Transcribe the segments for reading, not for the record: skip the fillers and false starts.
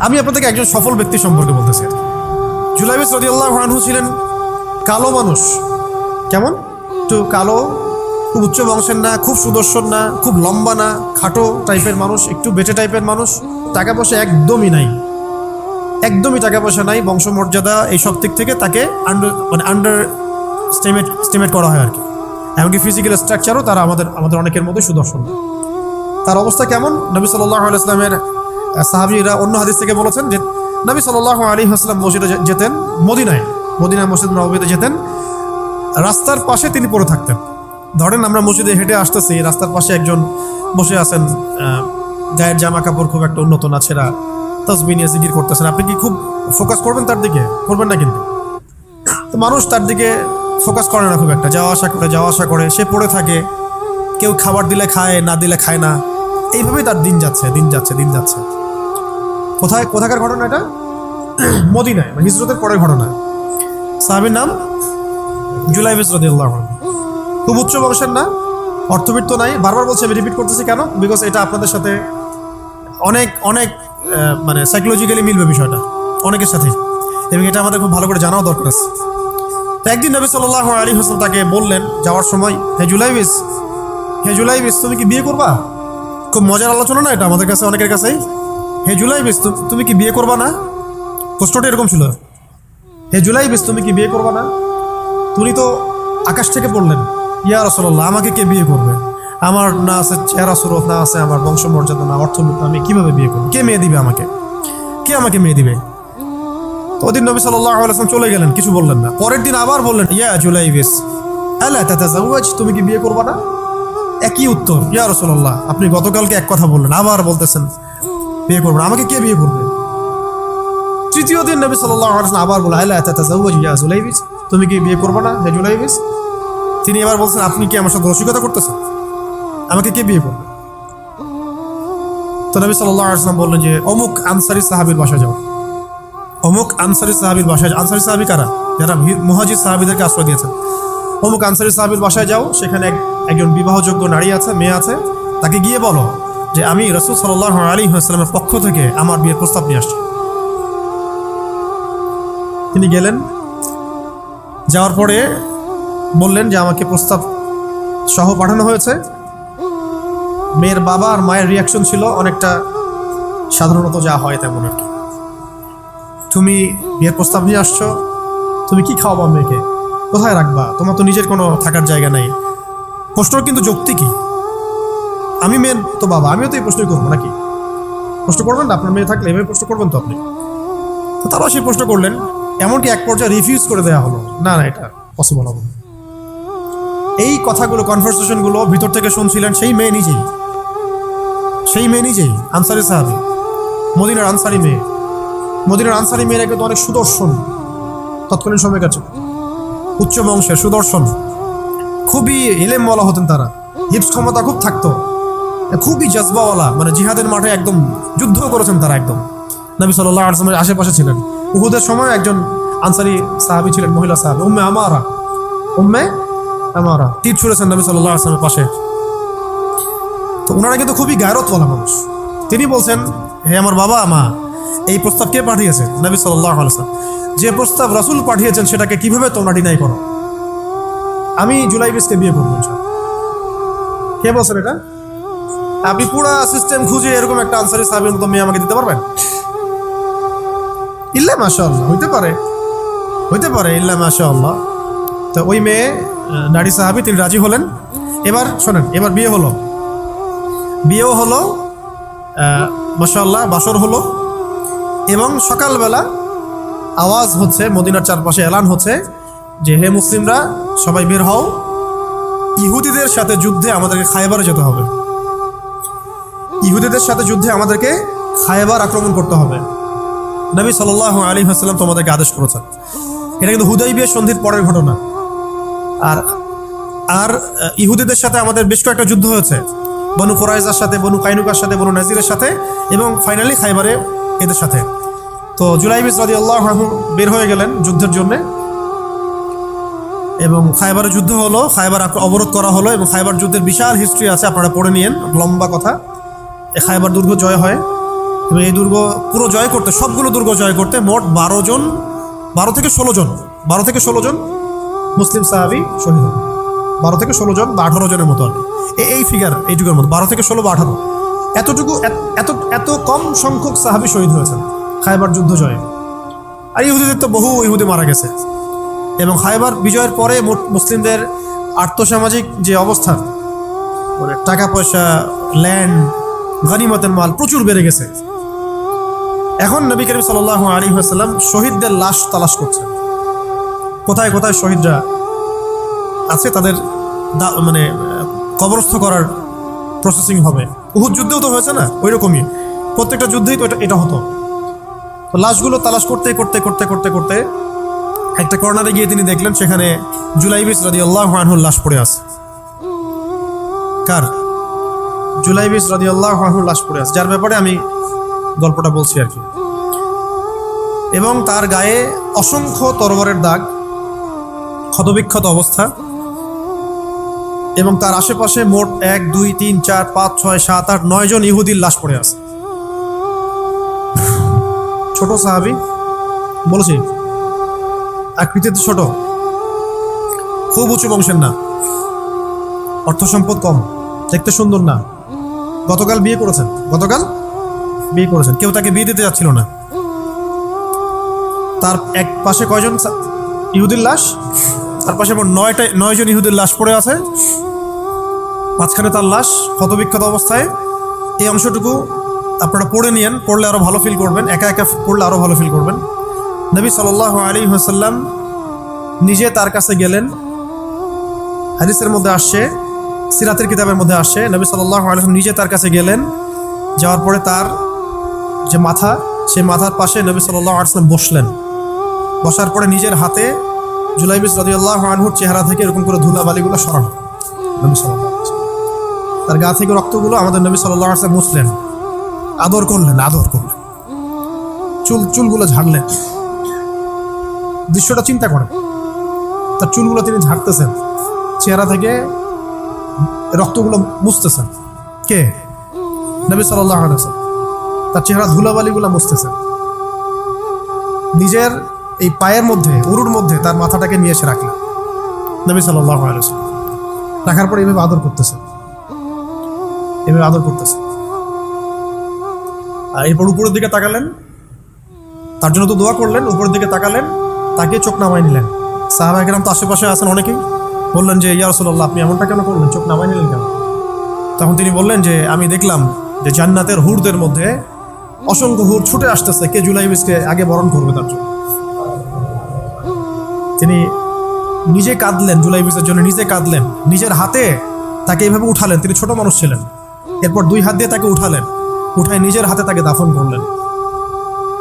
আমি আপনাদেরকে একজন সফল ব্যক্তি সম্পর্কে বলতেছি। জুলাইবিস রাদিয়াল্লাহু আনহু ছিলেন কালো মানুষ। কেমন? একটু কালো, খুব উচ্চ বংশের না, খুব সুদর্শন না, খুব লম্বা না, খাটো টাইপের মানুষ, একটু বেটে টাইপের মানুষ। টাকা পয়সা একদমই নাই, একদমই টাকা পয়সা নাই, বংশমর্যাদা এইসব দিক থেকে তাকে আন্ডার স্টিমেট করা হয় আর কি। এমনকি ফিজিক্যাল স্ট্রাকচারও তারা আমাদের অনেকের মধ্যে সুদর্শন। তার অবস্থা কেমন? নবী সাল্লাল্লাহু আলাইহি ওয়াসাল্লামের সাহাবীরা অন্য হাদিস থেকে বলেছেন যে নবী সাল্লাল্লাহু আলাইহি ওয়াসাল্লাম মসজিদে যেতেন, মদিনায় মসজিদ নববীতে যেতেন, রাস্তার পাশে তিনি পড়ে থাকতেন। ধরেন আমরা মসজিদে হেঁটে আসতেছি, রাস্তার পাশে একজন বসে আছেন, গায়ের জামা কাপড় খুব একটা উন্নত না, ছেঁড়া, তাসবিহ নিয়ে জিকির করতেছেন। আপনি কি খুব ফোকাস করবেন তার দিকে? করবেন না কিন্তু। তো মানুষ তার দিকে ফোকাস করে না খুব একটা, যাওয়া আসা করে সে পড়ে থাকে। কেউ খাবার দিলে খায়, না দিলে খায় না, এইভাবেই তার দিন যাচ্ছে। কোথাকার ঘটনা এটা? মদিনায়, হিজরতের পরের ঘটনা। সাহাবীর নাম জুলাইবিস রাদিয়াল্লাহু আনহু। খুব উচ্চ বংশের না, অর্থবিত্ত নাই। বারবার বলছি, আমি রিপিট করতেছি কেন? বিকজ এটা আপনাদের সাথে অনেক মানে সাইকোলজিক্যালি মিলবে বিষয়টা অনেকের সাথে, এবং এটা আমাদের খুব ভালো করে জানাও দরকার আছে। তো একদিন নবী সাল্লাল্লাহু আলাইহি ওয়াসাল্লাম তাকে বললেন যাওয়ার সময়, হে জুলাইবিস তুমি কি বিয়ে করবা? খুব মজার আলোচনা না এটা আমাদের কাছে, অনেকের কাছেই। হে জুলাইবিস তুমি কি বিয়ে করবা না? প্রশ্নটা এরকম ছিল, হে জুলাইবিস তুমি কি বিয়ে করবা না? তুমি তো আকাশ থেকে পড়লেন, ইয়া রাসূলুল্লাহ আমাকে কে বিয়ে করবে? আমার না আছে চেহারা সুরত, না আছে আমার বংশমর্যাদা, না অর্থবিত্ত, আমি কিভাবে বিয়ে করবো? কে মেয়ে দিবে আমাকে? কে আমাকে মেয়ে দিবে? তো ওদিন নবী সাল্লাল্লাহু আলাইহি ওয়াসাল্লাম চলে গেলেন, কিছু বললেন না। পরের দিন আবার বললেন, ইয়া জুলাইবিস আলা তাতাযাওয়াজ তুমি কি বিয়ে করবা না? একই উত্তর, ইয়া রাসূলুল্লাহ আপনি গতকালকে এক কথা বললেন, আবার বলতেছেন বিয়ে করবেন, আমাকে কে বিয়ে করবে? তৃতীয় দিন নবী সাল্লাল্লাহু আলাইহি ওয়াসাল্লাম আবার বললেন, আলা তাতাযাওয়াজ ইয়া জুলাইবিস তুমি কি বিয়ে করবা না হে জুলাইবিস? তিনি এবার বলছেন, আপনি কি আমার সাথে রসিকতা করতেছেন? আমাকে কে বিয়ে করবে? তো নবী সাল্লাল্লাহু আলাইহি ওয়াসাল্লাম বললেন যে অমুক আনসারী সাহাবীর বাসায় যাও। অমুক আনসারী সাহাবীর বাসায়, আনসারী সাহাবী কারা? যারা মুহাজির সাহাবীদেরকে আশ্রয় দিয়েছেন। অমুক আনসারী সাহাবীর বাসায় যাও, সেখানে একজন বিবাহযোগ্য নারী আছে, মেয়ে আছে, তাকে গিয়ে বলো যে আমি রাসূল সাল্লাল্লাহু আলাইহি ওয়াসাল্লামের পক্ষ থেকে আমার বিয়ের প্রস্তাব নিয়ে আসছি। তিনি গেলেন, যাওয়ার পরে বললেন যে আমাকে প্রস্তাব সহ পাঠানো হয়েছে। মেয়ের বাবা আর মায়ের রিয়াকশন ছিল অনেকটা সাধারণত যা হয় তেমন আর কি। তুমি বিয়ের প্রস্তাব নিয়ে আসছো, তুমি কি খাওয়াবা মেয়েকে? কোথায় রাখবা? তোমার তো নিজের কোনো থাকার জায়গা নাই। প্রশ্নর কিন্তু যুক্তি কি? আমি মেয়ের তো বাবা, আমিও তো এই প্রশ্নই করবো নাকি? প্রশ্ন করবেন না? আপনার মেয়ে থাকলে এভাবে প্রশ্ন করবেন তো আপনি। তো তারাও সেই প্রশ্ন করলেন, এমনকি এক পর্যায়ে রিফিউজ করে দেওয়া হলো, না এটা পসিবল হবে না। এই কথাগুলো, কনভারসেশনগুলো ভিতর থেকে শুনছিলেন সেই মেয়ে নিজেই, আনসারী সাহাবী, মদিনার আনসারী মেয়ে। মদিনার আনসারী মেয়েরা কিন্তু অনেক সুদর্শন তৎকালীন সময়কার, উচ্চ বংশের, সুদর্শন, খুবই ইলেম বলা হতেন তারা, হিপস ক্ষমতা খুব থাকতো, খুবই জজবাওয়ালা, মানে জিহাদের মাঠে একদম যুদ্ধ করেছেন তারা, একদম নবী সাল্লাল্লাহু আলাইহি ওয়াসাল্লামের আশেপাশে ছিলেন। উহুদের সময় একজন আনসারী সাহাবী ছিলেন, মহিলা সাহাবী, উম্মে আমারা তীর ছুঁড়েছেন নবী সাল্লাল্লাহু আলাইহি ওয়াসাল্লামের পাশে। তো ওনারা কিন্তু খুবই গায়রতওয়ালা মানুষ। তিনি বলছেন, হে আমার বাবা মা, এই প্রস্তাব কে পাঠিয়েছে? নবী সাল্লাল্লাহু আলাইহি ওয়াসাল্লাম। যে প্রস্তাব রাসূল পাঠিয়েছেন সেটাকে কিভাবে তোমরা ডিনাই করো? আমি জুলাইবিসকে বিয়ে করবো। কে বলছেন এটা? আপনি পুরা সিস্টেম খুঁজে এরকম একটা আনসারী সাহাবীর মতো মেয়ে আমাকে দিতে পারবেন? ইল্লা মাশাআল্লাহ, হইতে পারে ইল্লা মাশাআল্লাহ। তো ওই মেয়ে নারী সাহাবী, তিনি রাজি হলেন। এবার শোনেন, এবার বিয়েও হলো, মাশাআল্লাহ, বাসর হলো, এবং সকালবেলা আওয়াজ হচ্ছে, মদিনার চারপাশে এলান হচ্ছে যে হে মুসলিমরা সবাই বের হও, ইহুদিদের সাথে যুদ্ধে আমাদেরকে খায়বারে যেতে হবে। ইহুদিদের সাথে যুদ্ধে আমাদেরকে খায়বার আক্রমণ করতে হবে। নবী সাল্লাল্লাহু আলাইহি ওয়াসাল্লাম তোমাদেরকে আদেশ করেছেন। এটা কিন্তু হুদাইবিয়া সন্ধির পরের ঘটনা। আর ইহুদিদের সাথে আমাদের বেশ কয়েকটা যুদ্ধ হয়েছে, বনু কুরাইজার সাথে, বনু কাইনুকার সাথে, বনু নাজিরের সাথে, এবং ফাইনালি খায়বারে এদের সাথে। তো জুলাইবিস রাদিয়াল্লাহু আনহু বের হয়ে গেলেন যুদ্ধের জন্য, এবং খায়বারে যুদ্ধ হলো, খায়বার অবরোধ করা হলো, এবং খায়বার যুদ্ধের বিশাল হিস্ট্রি আছে, আপনারা পড়ে নিয়েন, লম্বা কথা। খায়বার দুর্গ জয় হয়, এবং এই দুর্গ পুরো জয় করতে, সবগুলো দুর্গ জয় করতে মোট 12 থেকে 16 জন মুসলিম সাহাবী শহীদ হন। 12 থেকে 16 জন বা 18 জনের মতো আর কি, এই ফিগার, এই যুগের মতো 12 থেকে 16 বা 18 এতটুকু, এত কম সংখ্যক সাহাবী শহীদ হয়েছেন খায়বার যুদ্ধ জয়ে। আর ইহুদিদের তো বহু ইহুদি মারা গেছে। এবং খায়বার বিজয়ের পরে মুসলিমদের আর্থসামাজিক যে অবস্থা, মানে টাকা পয়সা, ল্যান্ড, গনিমতের মাল প্রচুর বেড়ে গেছে। এখন নবী করিম সাল্লাল্লাহু আলাইহি ওয়াসাল্লাম শহীদদের লাশ তালাশ করছেন, কোথায় কোথায় শহীদরা আছে, তাদের মানে কবরস্থ করার প্রসেসিং হবে। উহুদ যুদ্ধেও তো হয়েছে না, ওই রকমই প্রত্যেকটা যুদ্ধেই তো এটা হতো। তো লাশগুলো তালাশ করতে করতে করতে করতে করতে একটা কর্নারে গিয়ে তিনি দেখলেন সেখানে জুলাইবিস রাদিয়াল্লাহু আনহুর লাশ পড়ে আছে। কার? জুলাইবিস রাদিয়াল্লাহু আনহুর লাশ পড়ে আছে, যার ব্যাপারে আমি গল্পটা বলছি আর কি। এবং তার গায়ে অসংখ্য তরবারের দাগ, ক্ষতবিক্ষত অবস্থা, এবং তার আশেপাশে মোট 1 2 3 4 5 6 7 8 9 জন ইহুদির লাশ পড়ে আছে। ছোট সাহাবী, বলেছি আকৃতিতে ছোট, খুব উঁচু বংশের না, অর্থ সম্পদ কম, দেখতে সুন্দর না। গতকাল বিয়ে করেছেন, কেউ তাকে বিয়ে দিতে যাচ্ছিল না। তার এক পাশে কয়জন ইহুদির লাশ, তার পাশে 9 জন ইহুদির লাশ পড়ে আছে, মাঝখানে তার লাশ ক্ষতবিক্ষত অবস্থায়। এই অংশটুকু আপনারা পড়ে নিয়েন, পড়লে আরো ভালো ফিল করবেন, একা একা পড়লে আরো ভালো ফিল করবেন। নবী সাল্লাল্লাহু আলাইহি ওয়াসাল্লাম নিজে তার কাছে গেলেন। হাদিসের মধ্যে আসছে, সিরাতের কিতাবের মধ্যে আসছে, নবী সাল্লাল্লাহু আলাইহি ওয়াসাল্লাম নিজে তার কাছে গেলেন। যাওয়ার পরে তার যে মাথা, সেই মাথার পাশে নবী সাল্লাল্লাহু আলাইহি ওয়াসাল্লাম বসলেন। বসার পরে নিজের হাতে জুলাইবিস রাদিয়াল্লাহু আনহুর চেহারা থেকে এরকম করে ধুলাবালিগুলো সরানো, নবী সাল্লাল্লাহু আলাইহি ওয়াসাল্লাম তার গা থেকে রক্তগুলো আমাদের নবী সাল্লাল্লাহু আলাইহি ওয়াসাল্লাম মুছলেন, আদর করলেন, চুলগুলো ঝাড়লেন। দৃশ্যটা চিন্তা করেন, তার চুলগুলো তিনি ঝাড়তেছেন, চেহারা থেকে রক্তগুলো মুছতেছেন। কে? নবী সাল্লাল্লাহু আলাইহি ওয়াসাল্লাম তার চেহারা ধুলাবালিগুলো মুছতেছেন। নিজের এই পায়ের মধ্যে, উরুর মধ্যে তার মাথাটাকে নিয়ে এসে রাখলেন নবী সাল্লাল্লাহু আলাইহি ওয়াসাল্লাম। রাখার পরে এভাবে আদর করতেছেন। আর এরপর উপরের দিকে তাকালেন, তার জন্য তো দোয়া করলেন, উপরের দিকে তাকালেন, তাকে চোখ নামাই নিলেন। সাহাবায়ে কেরাম তো আশেপাশে আছেন অনেকেই, বললেন যে ইয়া রাসূলুল্লাহ, আপনি এমনটা কেন করলেন, চোখ নামাই নিলেন কেন? তখন তিনি বললেন যে আমি দেখলাম যে জান্নাতের হুরদের মধ্যে অসংখ্য হুর ছুটে আসতেছে, কে জুলাইবিসকে আগে বরণ করবে তার জন্য। তিনি নিজে কাঁদলেন, জুলাইবিসের জন্য নিজে কাঁদলেন, নিজের হাতে তাকে এইভাবে উঠালেন। তিনি ছোট মানুষ ছিলেন। এরপর 2 হাত দিয়ে তাকে উঠালেন, উঠায় নিজের হাতে তাকে দাফন করলেন।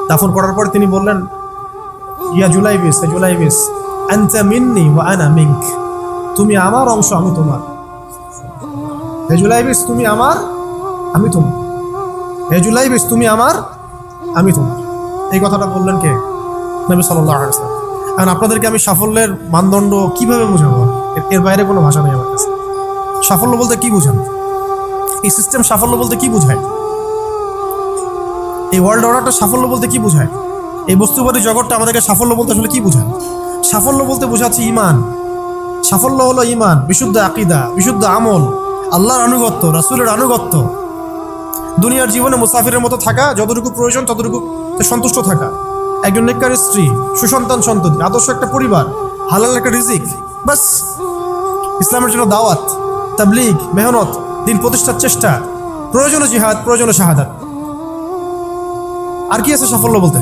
দাফন করার পর তিনি বললেন, ইয়া জুলাইবিস, আনতা মিন্নি ওয়া আনা মিনক, তুমি আমার অংশ, আমি তোমার। হে জুলাইবিস, তুমি আমার, আমি তোমার। হে জুলাইবিস, তুমি আমার, আমি তোমার। এই কথাটা বললেন কে? নবী সাল্লাল্লাহু আলাইহি ওয়াসাল্লাম। এখন আপনাদেরকে আমি সাফল্যের মানদণ্ড কিভাবে বোঝাবো? এর বাইরে কোনো ভাষা নেই আমার কাছে। সাফল্য বলতে কি বোঝান? এই সিস্টেম সাফল্য বলতে কি বোঝায়? এই ওয়ার্ল্ড অর্ডারটা সাফল্য বলতে কি বোঝায়? এই বস্তুবাদী জগৎটা আমাদেরকে সাফল্য বলতে আসলে কি বোঝায়? সাফল্য বলতে বোঝাচ্ছে ইমান। সাফল্য হলো ইমান, বিশুদ্ধ আকীদা, বিশুদ্ধ আমল, আল্লাহর আনুগত্য, রাসূলের আনুগত্য, দুনিয়ার জীবনে মুসাফিরের মতো থাকা, যতটুকু প্রয়োজন ততটুকু সন্তুষ্ট থাকা, একজন নেককার স্ত্রী, সুসন্তান সন্ততি, আদর্শ একটা পরিবার, হালাল একটা রিজিক, বাস। ইসলামের জন্য দাওয়াত, তাবলীগ, মেহনত, দিন প্রতিষ্ঠার চেষ্টা, প্রয়োজনে জিহাদ, প্রয়োজনে শাহাদাত। আর কি আছে সাফল্য বলতে?